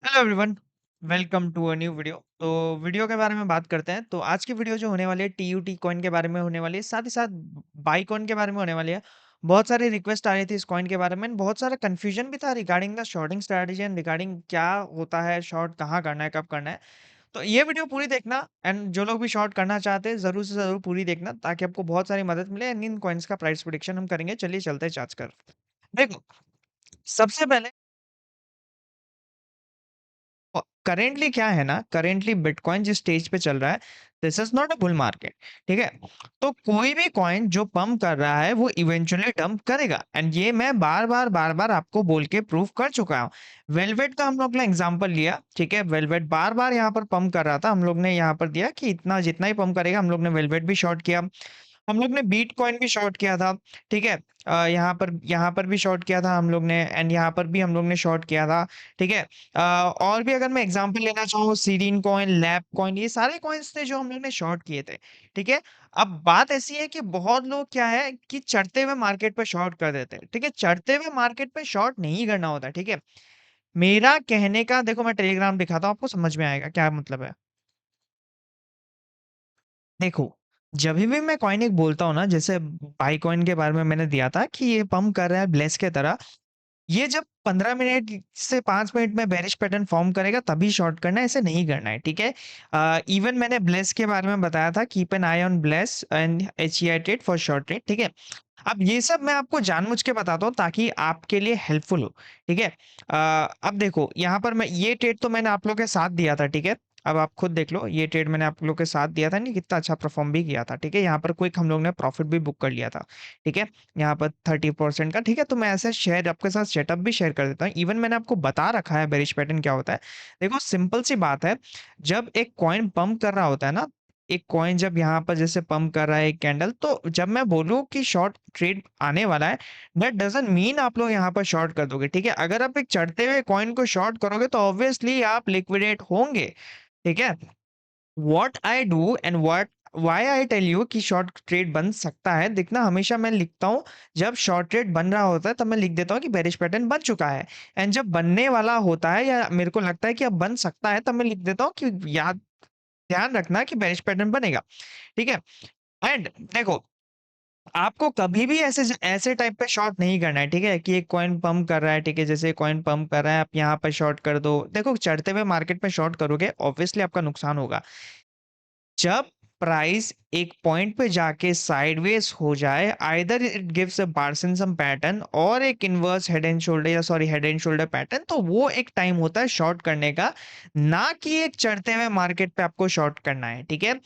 Hello everyone, welcome to a new video. तो video के बारे में बात करते हैं। तो आज की वीडियो जो होने वाली है टीयूटी कॉइन के बारे में होने वाली है, साथ ही साथ बाई कॉइन के बारे में होने वाली है। बहुत सारी रिक्वेस्ट आ रही थी इस कॉइन के बारे में, बहुत सारा कंफ्यूजन भी था regarding the shorting strategy and regarding क्या होता है, शॉर्ट कहाँ करना है, कब करना है। तो ये वीडियो पूरी देखना एंड जो लोग भी शॉर्ट करना चाहते हैं ज़रूर से ज़रूर पूरी देखना ताकि आपको बहुत सारी मदद मिले एंड इन कॉइन्स का प्राइस प्रेडिक्शन हम करेंगे। चलिए चलते हैं चार्ट्स कर। देखो, सबसे पहले करेंटली क्या है ना, करेंटली बिटकॉइन जिस स्टेज पे चल रहा है, this is not a bull market. ठीक है, तो कोई भी कॉइन जो पंप कर रहा है वो इवेंचुअली डंप करेगा एंड ये मैं बार बार आपको बोल के प्रूव कर चुका हूँ। वेलवेट का हम लोग ने एग्जांपल लिया। ठीक है, वेलवेट बार बार यहाँ पर पंप कर रहा था, हम लोग ने यहाँ पर दिया कि इतना जितना ही पंप करेगा, हम लोग ने वेलवेट भी शॉर्ट किया, हम लोग ने बिटकॉइन भी शॉर्ट किया था। ठीक है, यहाँ पर भी शॉर्ट किया था हम लोग ने एंड यहाँ पर भी हम लोग ने शॉर्ट किया था। ठीक है, और भी अगर मैं एग्जांपल लेना चाहूँ, सीरीन कॉइन, लैब कॉइन, ये सारे कॉइन्स थे जो हम लोग ने शॉर्ट किए थे। ठीक है, अब बात ऐसी है कि बहुत लोग क्या है कि चढ़ते हुए मार्केट पे शॉर्ट कर देते हैं। ठीक है, चढ़ते हुए मार्केट पे शॉर्ट नहीं करना होता। ठीक है, मेरा कहने का देखो, मैं टेलीग्राम दिखाता हूँ, आपको समझ में आएगा क्या मतलब है। देखो, जभी भी मैं कॉइन एक बोलता हूँ ना, जैसे बाई कॉइन के बारे में मैंने दिया था कि ये पंप कर रहा है ब्लेस के तरह, ये जब 15 मिनट से 5 मिनट में बेरिश पैटर्न फॉर्म करेगा तभी शॉर्ट करना है, ऐसे नहीं करना है। ठीक है, इवन मैंने ब्लेस के बारे में बताया था, keep an I on bless and HEI trade for short trade. ठीक है, अब ये सब मैं आपको जानबूझ के बताता हूँ ताकि आपके लिए हेल्पफुल हो। ठीक है, अब देखो यहाँ पर मैं ये ट्रेड तो मैंने आप लोगों के साथ दिया था। ठीक है, अब आप खुद देख लो, ये ट्रेड मैंने आप लोग के साथ दिया था, नहीं कितना अच्छा परफॉर्म भी किया था। ठीक है, यहाँ पर क्विक हम लोग ने प्रॉफिट भी बुक कर लिया था। ठीक है, यहाँ पर 30% का। ठीक है, तो मैं ऐसे शेयर आपके साथ सेटअप भी शेयर कर देता हूँ, इवन मैंने आपको बता रखा है बेरिश पैटर्न क्या होता है। देखो, सिंपल सी बात है, जब एक कॉइन पंप कर रहा होता है ना, एक कॉइन जब यहाँ पर जैसे पंप कर रहा है एक कैंडल, तो जब मैं बोलूँ कि शॉर्ट ट्रेड आने वाला है, दैट डजंट मीन आप लोग यहाँ पर शॉर्ट कर दोगे। ठीक है, अगर आप एक चढ़ते हुए कॉइन को शॉर्ट करोगे तो ऑब्वियसली आप लिक्विडेट होंगे। ठीक है, what I do and what why I tell you कि शॉर्ट ट्रेड बन सकता है, देखना हमेशा मैं लिखता हूँ, जब शॉर्ट ट्रेड बन रहा होता है तब मैं लिख देता हूँ कि बेरिश पैटर्न बन चुका है, एंड जब बनने वाला होता है या मेरे को लगता है कि अब बन सकता है तब मैं लिख देता हूँ कि याद ध्यान रखना कि बेरिश पैटर्न बनेगा। ठीक है, एंड देखो, आपको कभी भी ऐसे ऐसे टाइप पे शॉर्ट नहीं करना है। ठीक है, कि एक कॉइन पंप कर रहा है, ठीक है, जैसे कॉइन पंप कर रहा है, आप यहाँ पर शॉर्ट कर दो। देखो, चढ़ते हुए मार्केट में शॉर्ट करोगे ऑब्वियसली आपका नुकसान होगा। जब प्राइस एक पॉइंट पे जाके साइडवेज हो जाए, आइदर इट गिव्स अ बार्सिन्सम पैटर्न और एक इनवर्स हेड एंड शोल्डर या sorry head and shoulder pattern, तो वो एक टाइम होता है शॉर्ट करने का, ना कि एक चढ़ते हुए मार्केट पे आपको शॉर्ट करना है। ठीक है,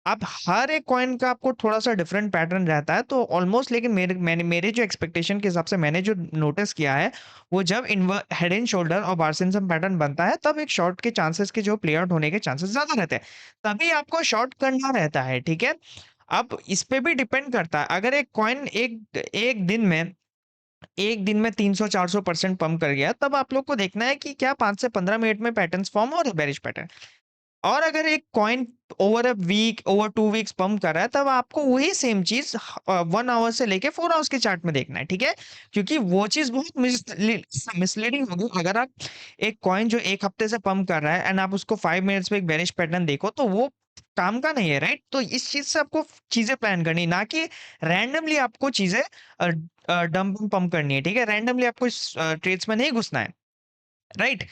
अब हर एक कॉइन का आपको थोड़ा-सा डिफरेंट पैटर्न रहता है, तो ऑलमोस्ट, लेकिन मेरे जो एक्सपेक्टेशन के हिसाब से मैंने जो नोटिस किया है, वो जब हेड एंड शोल्डर और बार्सिन्सम पैटर्न बनता है, तब एक शॉर्ट के चांसेस के जो प्ले आउट होने के चांसेस ज़्यादा रहते हैं। तभी आपको शॉर्ट करना रहता है। ठीक है? अब इस पे भी डिपेंड करता है, अगर एक कॉइन एक दिन में 300-400% पंप कर गया, तब आप लोग को देखना है कि क्या 5 से 15 मिनट में पैटर्न्स फॉर्म हो रहे हैं, बेरिश पैटर्न। और अगर एक coin over a week, over 2 weeks pump कर रहा है, तब आपको वही सेम चीज़ 1 आवर से लेके 4 आवर्स के चार्ट में देखना है। ठीक है? क्योंकि वो चीज़ बहुत मिसलीडिंग होगी। अगर आप एक कॉइन जो 1 हफ्ते से पंप कर रहा है एंड आप उसको 5 मिनट्स में एक बेरिश पैटर्न देखो, तो वो काम का नहीं है, राइट? तो इस चीज़ से आपको चीज़ें प्लान करनी है, ना कि रैंडमली आपको चीज़ें डंप पंप करनी है। ठीक है? रैंडमली आपको इस ट्रेड्स में नहीं घुसना है, राइट?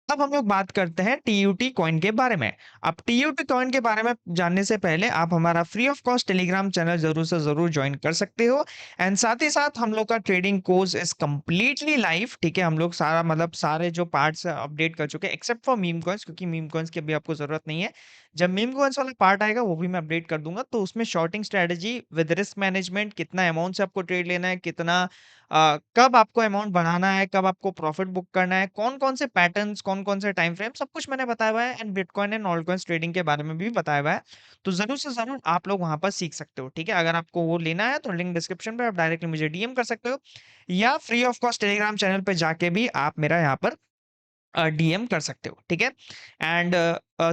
अब हम लोग बात करते हैं टीयूटी कॉइन के बारे में। अब टीयूटी कॉइन के बारे में जानने से पहले आप हमारा free of cost Telegram channel ज़रूर से ज़रूर जॉइन कर सकते हो, एंड साथ ही साथ हम लोग का trading course is completely live. ठीक है? हम लोग सारा मतलब सारे जो पार्ट्स अपडेट कर चुके हैं एक्सेप्ट फॉर मीम कॉइन्स, क्योंकि मीम कॉइन्स की अभी आपको ज़रूरत नहीं है। जब मीम कॉइन्स वाला पार्ट आएगा वो भी मैं अपडेट कर दूँगा, तो उसमें shorting strategy with risk management, कितना अमाउंट से आपको ट्रेड लेना है, कितना कब आपको अमाउंट बढ़ाना है, कब आपको प्रॉफिट बुक करना है, कौन-कौन से पैटर्न्स, कौन-कौन से टाइम फ्रेम, सब कुछ मैंने बताया हुआ है, and bitcoin and altcoins trading के बारे में भी बताया हुआ है। तो ज़रूर से ज़रूर आप लोग वहाँ पर सीख सकते हो। ठीक है? अगर आपको वो लेना है तो लिंक डिस्क्रिप्शन पे, आप डायरेक्टली मुझे डीएम कर सकते हो, या free of cost Telegram channel पे जाके भी आप मेरा यहाँ पर डीएम कर सकते हो। ठीक है? एंड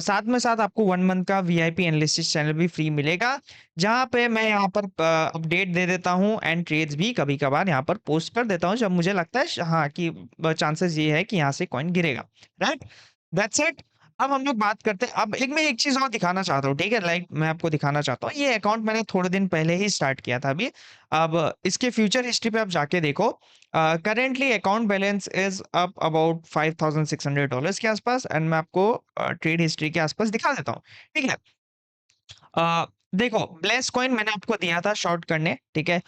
साथ में साथ आपको 1 मंथ का वीआईपी एनालिसिस चैनल भी फ्री मिलेगा, जहाँ पे मैं यहाँ पर अपडेट दे देता हूँ एंड ट्रेड्स भी कभी-कभार यहाँ पर पोस्ट कर देता हूँ, जब मुझे लगता है हाँ, कि चांसेस ये है कि यहाँ से कॉइन गिरेगा, राइट? That's it. अब हम लोग बात करते हैं, अब एक मैं एक चीज़ और दिखाना चाहता हूँ, ठीक है? लाइक मैं आपको दिखाना चाहता हूँ, ये अकाउंट मैंने थोड़े दिन पहले ही स्टार्ट किया था अभी। अब इसके फ्यूचर हिस्ट्री पे आप जाके देखो। Currently account balance is up about $5,600 के आसपास, एंड मैं आपको ट्रेड हिस्ट्री के आसपास दिखा देता हूँ, ठीक है? अ, देखो, ब्लेस कॉइन मैंने आपको दिया था शॉर्ट करने, ठीक है?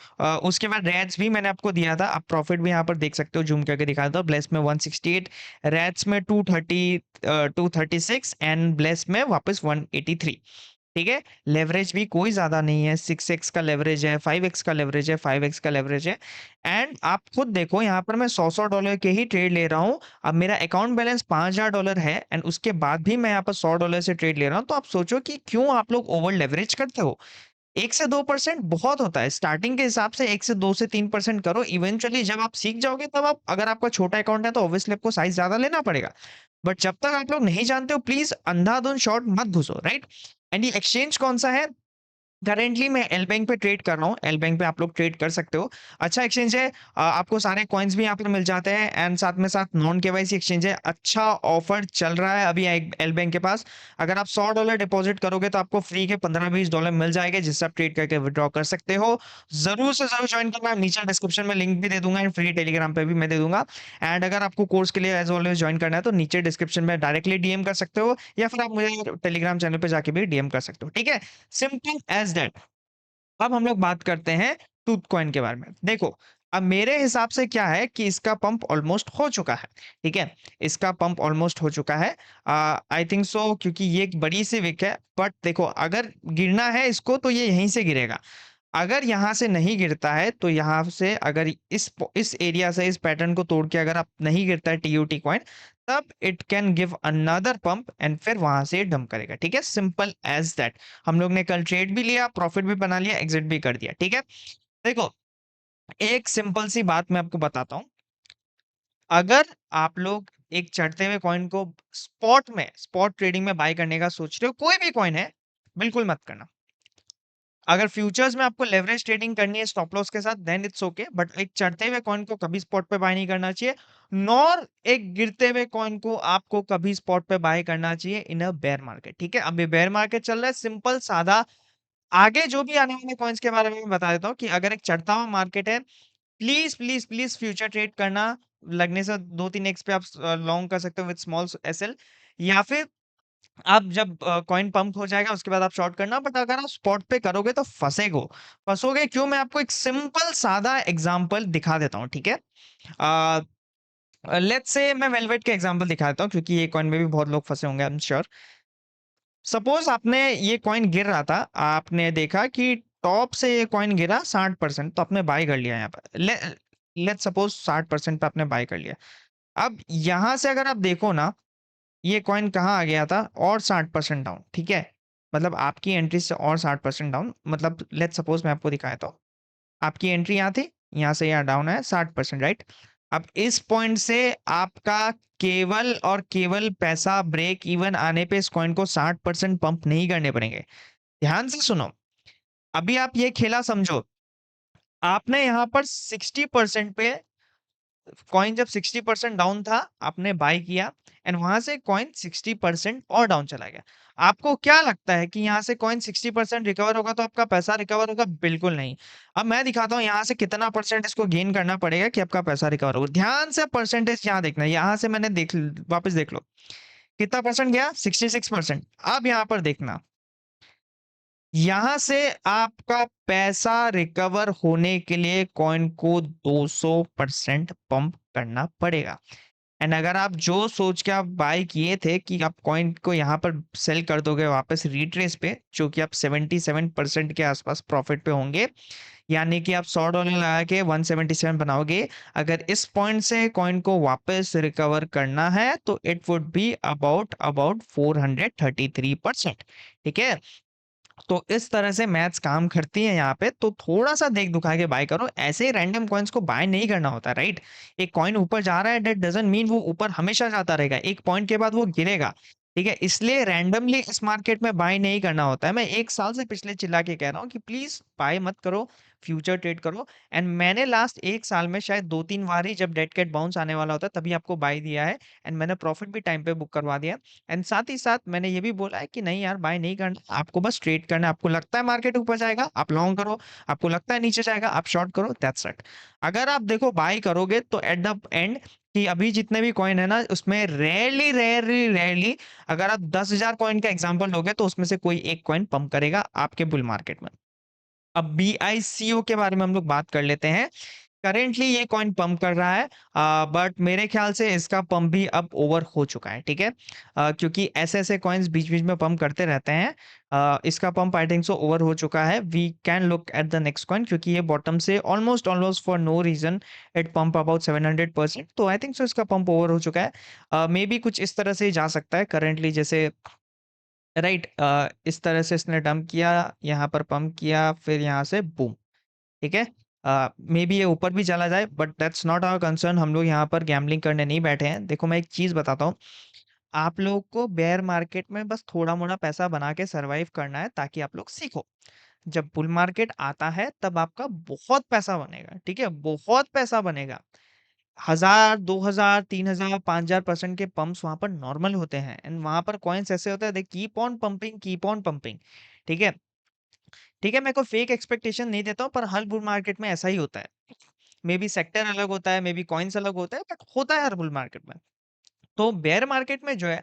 उसके बाद रेड्स भी मैंने आपको दिया था, आप प्रॉफिट भी यहाँ पर देख सकते हो, ज़ूम करके दिखा देता हूँ। ब्लेस में 168, रेड्स में 236, एंड ब्लेस में वापस 183, ठीक है? लेवरेज भी कोई ज़्यादा नहीं है, 6x का लेवरेज है, 5x का लेवरेज है, 5x का लेवरेज है, एंड आप खुद देखो यहाँ पर मैं $100 के ही ट्रेड ले रहा हूँ। अब मेरा अकाउंट बैलेंस $5,000 है, एंड उसके बाद भी मैं यहाँ पर $100 से ट्रेड ले रहा हूँ, तो आप सोचो कि क्यों आप लोग ओवर लेवरेज करते हो? 1 से 2% बहुत होता है। स्टार्टिंग के हिसाब से 1 से 2 से 3% करो। इवेंचुअली जब आप सीख जाओगे, तब आप, अगर आपका छोटा अकाउंट है तो ऑब्वियसली आपको साइज़ ज़्यादा लेना पड़ेगा। बट जब तक आप लोग नहीं जानते हो, प्लीज़ अंधाधुंध शॉर्ट मत घुसो, राइट? एंड ये एक्सचेंज कौन-सा है? करेंटली मैं एल बैंक पे ट्रेड कर रहा हूँ। एल बैंक पे आप लोग ट्रेड कर सकते हो। अच्छा एक्सचेंज है। आपको सारे कॉइन्स भी यहाँ पर मिल जाते हैं, एंड साथ में साथ नॉन केवाईसी एक्सचेंज है। अच्छा ऑफर चल रहा है अभी एल बैंक के पास। अगर आप $100 डिपॉजिट करोगे तो आपको फ्री के $15-20 मिल जाएंगे, जिससे आप ट्रेड करके विड्रॉ कर सकते हो। ज़रूर से ज़रूर ज्वाइन करना। नीचे डिस्क्रिप्शन में लिंक भी दे दूंगा, एंड फ्री टेलीग्राम पे भी मैं दे दूंगा। एंड अगर आपको कोर्स के लिए एज ऑलवेज ज्वाइन करना है, तो नीचे डिस्क्रिप्शन में डायरेक्टली डीएम कर सकते हो, या फिर आप मुझे टेलीग्राम चैनल पे जाके भी डीएम कर सकते हो, ठीक है? Simple as that. अब हम लोग बात करते हैं टूथ कॉइन के बारे में। देखो, अब मेरे हिसाब से क्या है कि इसका पंप ऑलमोस्ट हो चुका है, ठीक है? इसका पंप ऑलमोस्ट हो चुका है। आई थिंक सो, क्योंकि ये एक बड़ी सी विक है। बट देखो, अगर गिरना है इसको तो ये यहीं से गिरेगा। अगर यहाँ से नहीं गिरता है, तो यहाँ से अगर इस एरिया से, इस पैटर्न को तोड़ के अगर आप नहीं गिरता है टीयूटी कॉइन, तब it can give another pump, and फिर वहां से डंप करेगा, ठीक है? Simple as that. हम लोग ने कल ट्रेड भी लिया, प्रॉफिट भी बना लिया, एग्जिट भी कर दिया, ठीक है? देखो, एक सिंपल सी बात मैं आपको बताता हूँ। अगर आप लोग एक चढ़ते हुए कॉइन को स्पॉट ट्रेडिंग में बाय करने का सोच रहे हो, कोई भी कॉइन है, बिल्कुल मत करना। अगर फ्यूचर्स में आपको लेवरेज ट्रेडिंग करनी है स्टॉप लॉस के साथ, देन इट्स ओके, बट एक चढ़ते हुए कॉइन को कभी स्पॉट पे बाय नहीं करना चाहिए, नॉर एक गिरते हुए कॉइन को आपको कभी स्पॉट पे बाय करना चाहिए इन अ बेयर मार्केट, ठीक है? अब ये बेयर मार्केट चल रहा है, सिंपल सादा। आगे जो भी आने वाले कॉइन्स के बारे में मैं बता देता हूँ कि अगर एक चढ़ता हुआ मार्केट है, please please please future trade करना। लगने से 2-3x पे आप लॉन्ग कर सकते हो विद स्मॉल एसएल, या फिर आप जब कॉइन पंप हो जाएगा उसके बाद आप शॉर्ट करना। बट अगर आप स्पॉट पे करोगे तो फंसोगे क्यों? मैं आपको एक सिंपल सादा एग्जांपल दिखा देता हूँ, ठीक है? लेट्स से मैं वेलवेट के एग्जांपल दिखाता हूँ, क्योंकि ये कॉइन में भी बहुत लोग फंसे होंगे, आई एम श्योर। सपोज आपने, ये कॉइन गिर रहा था, आपने देखा कि टॉप से ये कॉइन गिरा 60%, तो आपने बाय कर लिया यहाँ पर। लेट्स सपोज 60% पे आपने बाय कर लिया। अब यहाँ से अगर आप देखो ना, ये कॉइन कहाँ आ गया था, और 60% डाउन, ठीक है? मतलब आपकी एंट्री से और 60% डाउन, मतलब लेट्स सपोज मैं आपको दिखाया था, आपकी एंट्री यहाँ थी, यहाँ से यहाँ डाउन है 60%, राइट? अब इस पॉइंट से आपका केवल और केवल पैसा ब्रेक इवन आने पे इस कॉइन को 60% पंप नहीं करने पड़ेंगे। ध्यान से सुनो, अभी आप ये खेला समझो। आपने यहाँ पर 60% पे, कॉइन जब 60% डाउन था, आपने बाय किया, एंड वहां से कॉइन 60% और डाउन चला गया। आपको क्या लगता है कि यहाँ से कॉइन 60% रिकवर होगा तो आपका पैसा रिकवर होगा? बिल्कुल नहीं। अब मैं दिखाता हूँ यहाँ से कितना परसेंट इसको गेन करना पड़ेगा कि आपका पैसा रिकवर होगा। ध्यान से परसेंटेज यहाँ देखना है। यहाँ से मैंने वापस देख लो, कितना परसेंट गया? 66%। अब यहाँ पर देखना, यहां से आपका पैसा रिकवर होने के लिए कॉइन को 200% पंप करना पड़ेगा। एंड अगर आप जो सोच के आप बाय किए थे कि आप कॉइन को यहाँ पर सेल कर दोगे वापस रिट्रेस पे, जो कि आप 77% के आसपास प्रॉफिट पे होंगे, यानी कि आप $100 लगा के 177 बनाओगे। अगर इस पॉइंट से कॉइन को वापस रिकवर करना है तो it would be about about 433%, ठीक है? तो इस तरह से मैथ्स काम करती है यहाँ पे। तो थोड़ा सा देख दुखा के बाय करो, ऐसे ही रैंडम कॉइन्स को बाय नहीं करना होता, राइट? एक कॉइन ऊपर जा रहा है, दैट डजंट मीन वो ऊपर हमेशा जाता रहेगा, एक पॉइंट के बाद वो गिरेगा। ठीक है? इसलिए रैंडमली इस मार्केट में बाय नहीं करना होता है। मैं 1 साल से पिछले चिल्ला के कह रहा हूँ कि प्लीज़ बाय मत करो, फ्यूचर ट्रेड करो। एंड मैंने लास्ट 1 साल में शायद 2-3 बार ही जब डेड कैट बाउंस आने वाला होता है तभी आपको बाय दिया है एंड मैंने प्रॉफिट भी टाइम पे बुक करवा दिया। एंड साथ ही साथ मैंने ये भी बोला है कि नहीं यार बाय नहीं करना, आपको बस ट्रेड करना है। आपको लगता है मार्केट ऊपर जाएगा, आप लॉन्ग करो, आपको लगता है नीचे जाएगा, आप शॉर्ट करो, दैट्स इट। अगर आप देखो बाय करोगे तो एट द एंड कि अभी जितने भी कॉइन है ना उसमें रेयरली रेयरली रेयरली अगर आप 10,000 कॉइन का एग्जांपल लोगे तो उसमें से कोई एक कॉइन पंप करेगा आपके बुल मार्केट में। अब बीआईसीओ के बारे में हम लोग बात कर लेते हैं। करेंटली ये कॉइन पंप कर रहा है बट मेरे ख्याल से इसका पंप भी अब ओवर हो चुका है। ठीक है, क्योंकि ऐसे ऐसे कॉइन्स बीच बीच में पंप करते रहते हैं। इसका pump I think so over हो चुका है। We can look at the next coin क्योंकि ये बॉटम से almost almost for no reason it pump about 700%। तो आई थिंक सो इसका पंप ओवर हो चुका है। मे बी कुछ इस तरह से ही जा सकता है करेंटली, जैसे राइट इस तरह से इसने डंप किया, यहाँ पर पंप किया, फिर यहाँ से बूम। ठीक है, मे बी ये ऊपर भी चला जाए but that's not our concern. हम लोग यहाँ पर गैम्बलिंग करने नहीं बैठे हैं। देखो मैं एक चीज बताता हूँ, आप लोग को बेयर मार्केट में बस थोड़ा मोड़ा पैसा बना के सरवाइव करना है ताकि आप लोग सीखो। जब बुल मार्केट आता है तब आपका बहुत पैसा बनेगा। ठीक है, बहुत पैसा बनेगा। 1000 2000 3000 5000% के पंप्स वहां पर नॉर्मल होते हैं एंड वहां पर कॉइन्स ऐसे होते हैं they keep on pumping, keep on pumping. ठीक है, ठीक है, मैं कोई फेक एक्सपेक्टेशन नहीं देता हूँ पर हर बुल मार्केट में ऐसा ही होता है। मे बी सेक्टर अलग होता है, मे बी कॉइन्स अलग होता है बट होता है हर बुल मार्केट में। तो बेयर मार्केट में जो है,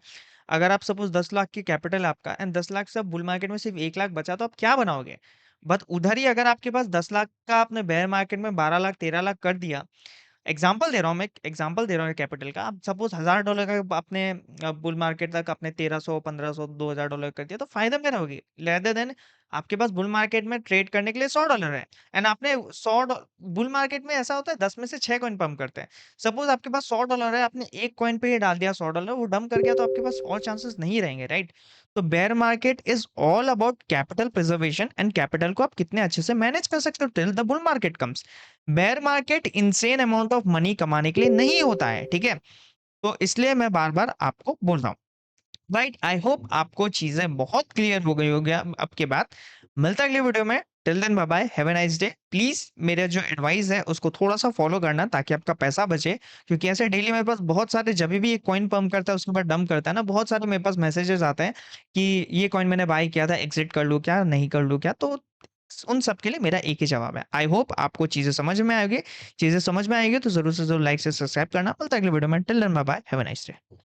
अगर आप सपोज 10 लाख की कैपिटल है आपका एंड 10 लाख से बुल मार्केट में सिर्फ 1 लाख बचा तो आप क्या बनाओगे? बट उधर ही अगर आपके पास 10 लाख का आपने बेयर मार्केट में 12 लाख 13 लाख कर दिया, एग्जाम्पल दे रहा हूँ मैं, एग्जाम्पल दे रहा हूँ कैपिटल का। आप सपोज $1000 का आपने बुल मार्केट तक आपने 1300 1500 $2000 कर दिया तो फायदा में रहोगे, रेदर देन आपके पास बुल मार्केट में ट्रेड करने के लिए $100 है एंड आपने 100 बुल मार्केट में ऐसा होता है 10 में से 6 कॉइन पंप करते हैं। सपोज आपके पास $100 है, आपने एक कॉइन पे ही डाल दिया $100, वो डंप कर गया तो आपके पास और चांसेस नहीं रहेंगे, राइट? तो bear market is all about capital preservation and capital को आप कितने अच्छे से मैनेज कर सकते हो till the bull market comes. Bear market insane amount of money कमाने के लिए नहीं होता है। ठीक है, तो इसलिए मैं बार बार आपको बोल रहा हूँ, राइट? आई होप आपको चीजें बहुत क्लियर हो गई होगी अब के बाद। मिलता है अगले वीडियो में, till then bye bye, have a nice day. Please मेरे जो एडवाइस है उसको थोड़ा सा फॉलो करना ताकि आपका पैसा बचे, क्योंकि ऐसे डेली मेरे पास बहुत सारे, जब भी एक कॉइन पंप करता है उसके बाद डंप करता है ना, बहुत सारे मेरे पास मैसेजेस आते हैं कि ये कॉइन मैंने बाय किया था, एग्जिट कर लूं क्या, नहीं कर लूं क्या? तो उन सब के लिए मेरा एक ही जवाब है। आई होप आपको चीजें समझ में आएगी। चीजें समझ में आएगी तो जरूर से जरूर लाइक से सब्सक्राइब करना। मिलता है अगले वीडियो में, till then bye bye, have a nice day.